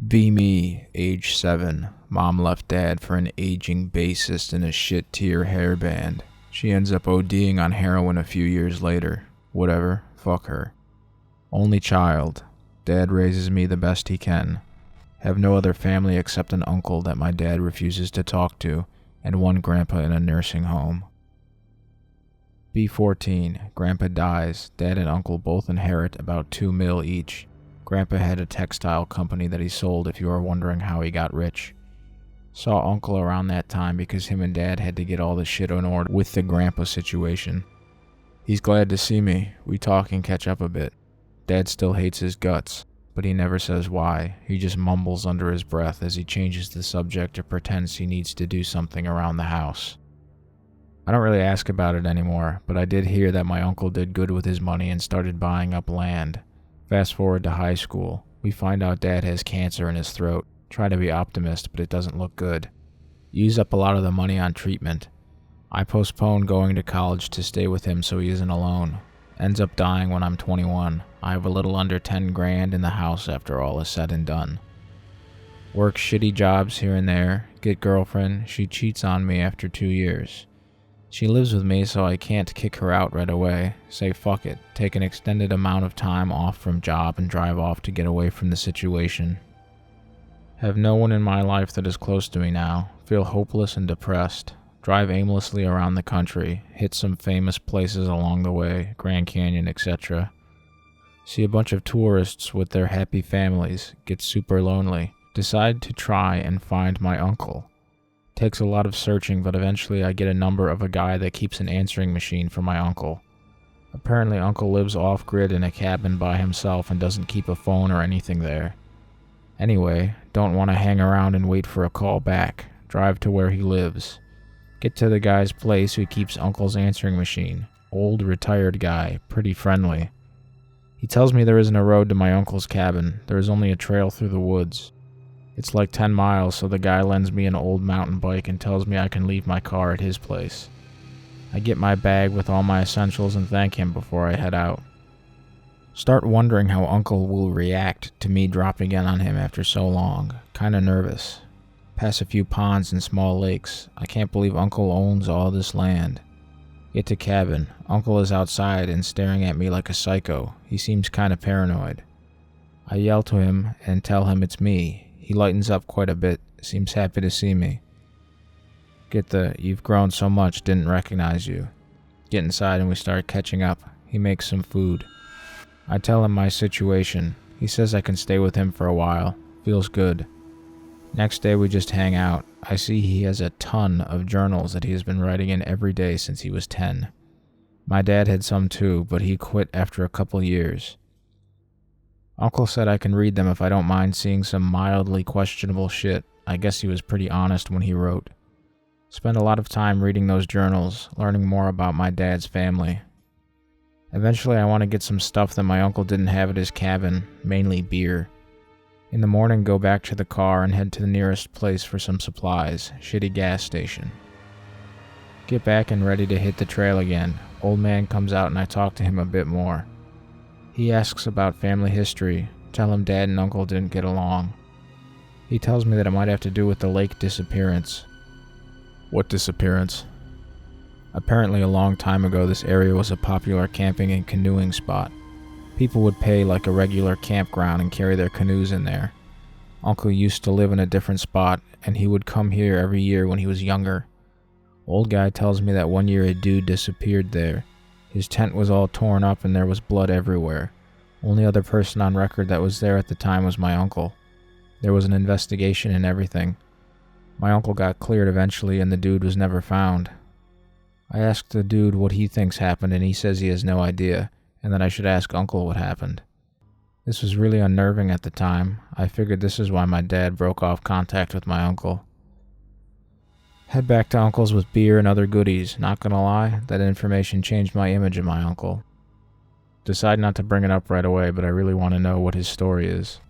Be me, age 7. Mom left dad for an aging bassist in a shit-tier hairband. She ends up ODing on heroin a few years later. Whatever, fuck her. Only child. Dad raises me the best he can. Have no other family except an uncle that my dad refuses to talk to, and one grandpa in a nursing home. B14. Grandpa dies. Dad and uncle both inherit about $2 million each. Grandpa had a textile company that he sold, if you are wondering how he got rich. Saw uncle around that time because him and dad had to get all the shit in order with the grandpa situation. He's glad to see me. We talk and catch up a bit. Dad still hates his guts, but he never says why. He just mumbles under his breath as he changes the subject or pretends he needs to do something around the house. I don't really ask about it anymore, but I did hear that my uncle did good with his money and started buying up land. Fast forward to high school. We find out dad has cancer in his throat. Try to be optimist, but it doesn't look good. Use up a lot of the money on treatment. I postpone going to college to stay with him so he isn't alone. Ends up dying when I'm 21. I have a little under 10 grand in the house after all is said and done. Work shitty jobs here and there. Get girlfriend. She cheats on me after 2 years. She lives with me, so I can't kick her out right away. Say fuck it, take an extended amount of time off from job and drive off to get away from the situation. Have no one in my life that is close to me now. Feel hopeless and depressed. Drive aimlessly around the country. Hit some famous places along the way, Grand Canyon, etc. See a bunch of tourists with their happy families. Get super lonely. Decide to try and find my uncle. Takes a lot of searching, but eventually I get a number of a guy that keeps an answering machine for my uncle. Apparently uncle lives off-grid in a cabin by himself and doesn't keep a phone or anything there. Anyway, don't want to hang around and wait for a call back. Drive to where he lives. Get to the guy's place who keeps uncle's answering machine. Old retired guy, pretty friendly. He tells me there isn't a road to my uncle's cabin. There is only a trail through the woods. It's like 10 miles, so the guy lends me an old mountain bike and tells me I can leave my car at his place. I get my bag with all my essentials and thank him before I head out. Start wondering how uncle will react to me dropping in on him after so long. Kinda nervous. Pass a few ponds and small lakes. I can't believe uncle owns all this land. Get to cabin. Uncle is outside and staring at me like a psycho. He seems kinda paranoid. I yell to him and tell him it's me. He lightens up quite a bit, seems happy to see me. Get the, you've grown so much, didn't recognize you. Get inside and we start catching up. He makes some food. I tell him my situation. He says I can stay with him for a while. Feels good. Next day we just hang out. I see he has a ton of journals that he has been writing in every day since he was 10. My dad had some too, but he quit after a couple years. Uncle said I can read them if I don't mind seeing some mildly questionable shit. I guess he was pretty honest when he wrote. Spent a lot of time reading those journals, learning more about my dad's family. Eventually I want to get some stuff that my uncle didn't have at his cabin, mainly beer. In the morning go back to the car and head to the nearest place for some supplies, shitty gas station. Get back and ready to hit the trail again. Old man comes out and I talk to him a bit more. He asks about family history, tell him dad and uncle didn't get along. He tells me that it might have to do with the lake disappearance. What disappearance? Apparently a long time ago this area was a popular camping and canoeing spot. People would pay like a regular campground and carry their canoes in there. Uncle used to live in a different spot and he would come here every year when he was younger. Old guy tells me that one year a dude disappeared there. His tent was all torn up and there was blood everywhere. Only other person on record that was there at the time was my uncle. There was an investigation and everything. My uncle got cleared eventually and the dude was never found. I asked the dude what he thinks happened and he says he has no idea, and that I should ask uncle what happened. This was really unnerving at the time. I figured this is why my dad broke off contact with my uncle. Head back to uncle's with beer and other goodies. Not gonna lie, that information changed my image of my uncle. Decide not to bring it up right away, but I really want to know what his story is.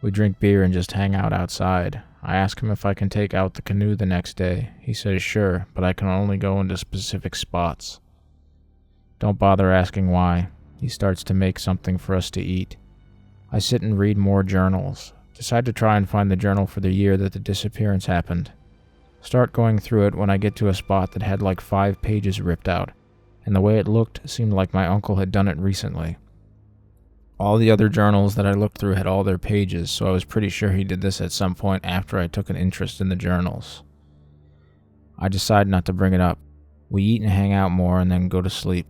We drink beer and just hang out outside. I ask him if I can take out the canoe the next day. He says sure, but I can only go into specific spots. Don't bother asking why. He starts to make something for us to eat. I sit and read more journals. Decide to try and find the journal for the year that the disappearance happened. Start going through it when I get to a spot that had like 5 pages ripped out, and the way it looked seemed like my uncle had done it recently. All the other journals that I looked through had all their pages, so I was pretty sure he did this at some point after I took an interest in the journals. I decide not to bring it up. We eat and hang out more and then go to sleep.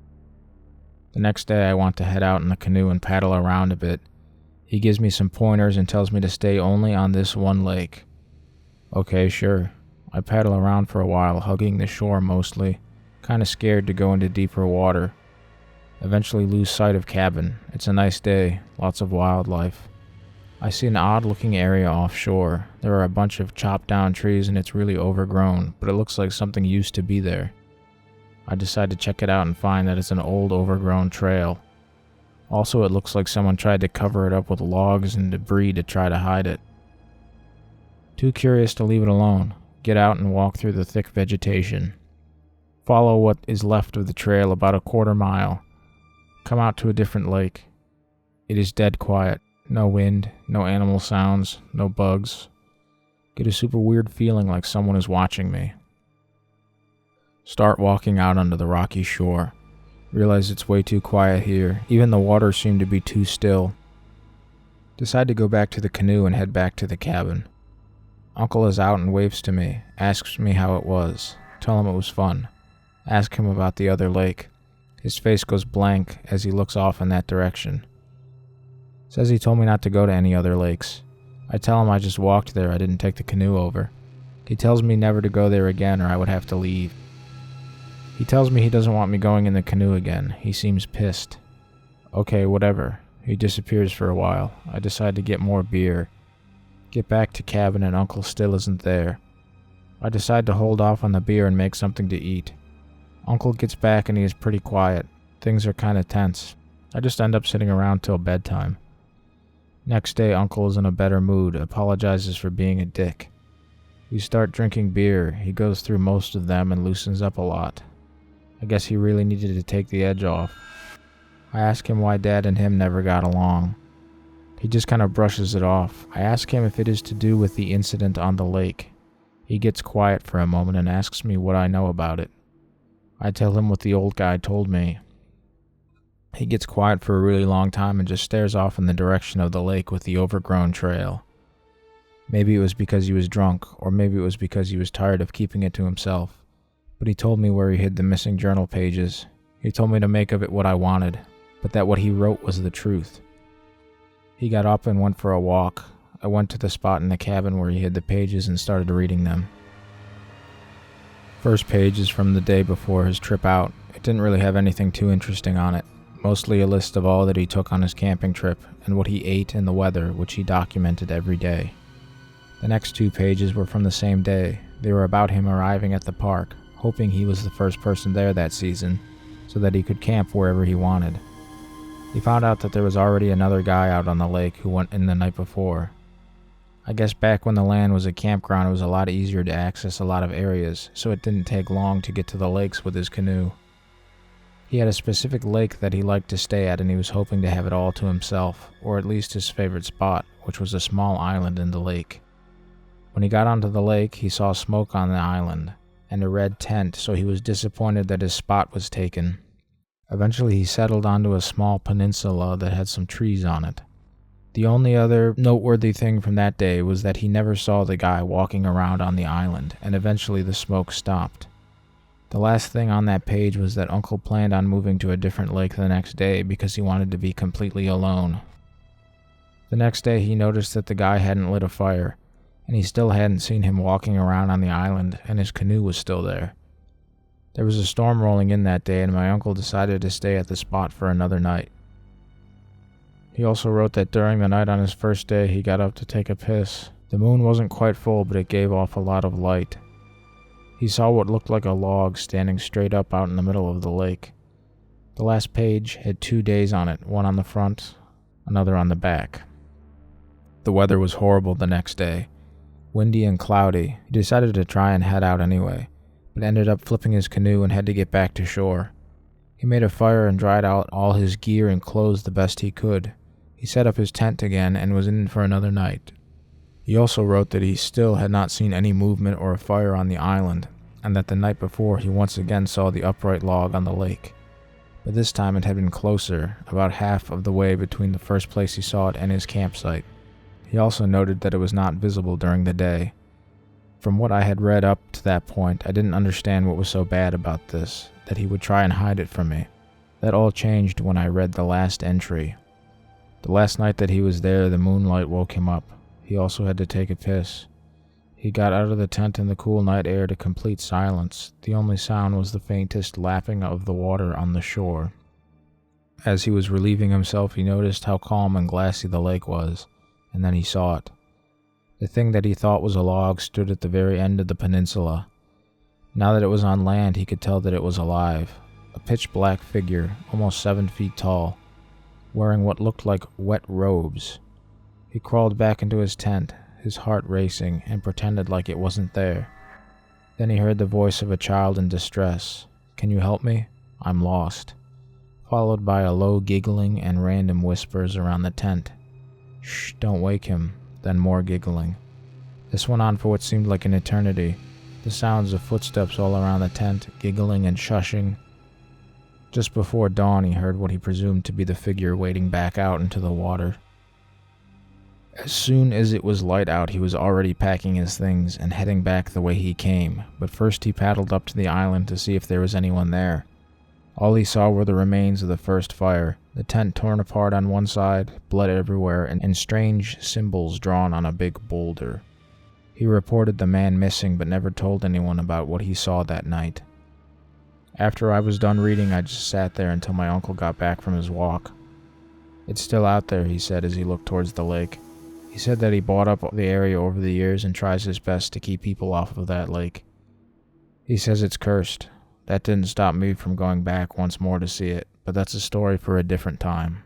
The next day I want to head out in the canoe and paddle around a bit. He gives me some pointers and tells me to stay only on this one lake. Okay, sure. I paddle around for a while, hugging the shore mostly, kinda scared to go into deeper water. Eventually lose sight of cabin. It's a nice day, lots of wildlife. I see an odd-looking area offshore. There are a bunch of chopped-down trees and it's really overgrown, but it looks like something used to be there. I decide to check it out and find that it's an old, overgrown trail. Also, it looks like someone tried to cover it up with logs and debris to try to hide it. Too curious to leave it alone. Get out and walk through the thick vegetation. Follow what is left of the trail about a quarter mile. Come out to a different lake. It is dead quiet. No wind, no animal sounds, no bugs. Get a super weird feeling like someone is watching me. Start walking out onto the rocky shore. Realize it's way too quiet here. Even the water seemed to be too still. Decide to go back to the canoe and head back to the cabin. Uncle is out and waves to me, asks me how it was. Tell him it was fun. Ask him about the other lake. His face goes blank as he looks off in that direction. Says he told me not to go to any other lakes. I tell him I just walked there, I didn't take the canoe over. He tells me never to go there again or I would have to leave. He tells me he doesn't want me going in the canoe again. He seems pissed. Okay, whatever. He disappears for a while. I decide to get more beer. Get back to cabin and Uncle still isn't there. I decide to hold off on the beer and make something to eat. Uncle gets back and he is pretty quiet. Things are kinda tense. I just end up sitting around till bedtime. Next day, Uncle is in a better mood, apologizes for being a dick. We start drinking beer. He goes through most of them and loosens up a lot. I guess he really needed to take the edge off. I ask him why Dad and him never got along. He just kind of brushes it off. I ask him if it is to do with the incident on the lake. He gets quiet for a moment and asks me what I know about it. I tell him what the old guy told me. He gets quiet for a really long time and just stares off in the direction of the lake with the overgrown trail. Maybe it was because he was drunk, or maybe it was because he was tired of keeping it to himself. But he told me where he hid the missing journal pages. He told me to make of it what I wanted, but that what he wrote was the truth. He got up and went for a walk. I went to the spot in the cabin where he hid the pages and started reading them. First page is from the day before his trip out. It didn't really have anything too interesting on it. Mostly a list of all that he took on his camping trip and what he ate and the weather, which he documented every day. The next 2 pages were from the same day. They were about him arriving at the park, hoping he was the first person there that season, so that he could camp wherever he wanted. He found out that there was already another guy out on the lake who went in the night before. I guess back when the land was a campground, it was a lot easier to access a lot of areas, so it didn't take long to get to the lakes with his canoe. He had a specific lake that he liked to stay at, and he was hoping to have it all to himself, or at least his favorite spot, which was a small island in the lake. When he got onto the lake, he saw smoke on the island and a red tent, so he was disappointed that his spot was taken. Eventually he settled onto a small peninsula that had some trees on it. The only other noteworthy thing from that day was that he never saw the guy walking around on the island, and eventually the smoke stopped. The last thing on that page was that Uncle planned on moving to a different lake the next day because he wanted to be completely alone. The next day he noticed that the guy hadn't lit a fire, and he still hadn't seen him walking around on the island, and his canoe was still there. There was a storm rolling in that day, and my uncle decided to stay at the spot for another night. He also wrote that during the night on his first day, he got up to take a piss. The moon wasn't quite full, but it gave off a lot of light. He saw what looked like a log standing straight up out in the middle of the lake. The last page had 2 days on it, one on the front, another on the back. The weather was horrible the next day. Windy and cloudy. He decided to try and head out anyway, but ended up flipping his canoe and had to get back to shore. He made a fire and dried out all his gear and clothes the best he could. He set up his tent again and was in for another night. He also wrote that he still had not seen any movement or a fire on the island, and that the night before he once again saw the upright log on the lake. But this time it had been closer, about half of the way between the first place he saw it and his campsite. He also noted that it was not visible during the day. From what I had read up to that point, I didn't understand what was so bad about this, that he would try and hide it from me. That all changed when I read the last entry. The last night that he was there, the moonlight woke him up. He also had to take a piss. He got out of the tent in the cool night air to complete silence. The only sound was the faintest lapping of the water on the shore. As he was relieving himself, he noticed how calm and glassy the lake was, and then he saw it. The thing that he thought was a log stood at the very end of the peninsula. Now that it was on land, he could tell that it was alive. A pitch-black figure, almost 7 feet tall, wearing what looked like wet robes. He crawled back into his tent, his heart racing, and pretended like it wasn't there. Then he heard the voice of a child in distress. "Can you help me? I'm lost." Followed by a low giggling and random whispers around the tent. "Shh, don't wake him." Then more giggling. This went on for what seemed like an eternity. The sounds of footsteps all around the tent, giggling and shushing. Just before dawn, he heard what he presumed to be the figure wading back out into the water. As soon as it was light out, he was already packing his things and heading back the way he came, but first he paddled up to the island to see if there was anyone there. All he saw were the remains of the first fire, the tent torn apart on one side, blood everywhere, and strange symbols drawn on a big boulder. He reported the man missing but never told anyone about what he saw that night. After I was done reading, I just sat there until my uncle got back from his walk. "It's still out there," he said as he looked towards the lake. He said that he bought up the area over the years and tries his best to keep people off of that lake. He says it's cursed. That didn't stop me from going back once more to see it, but that's a story for a different time.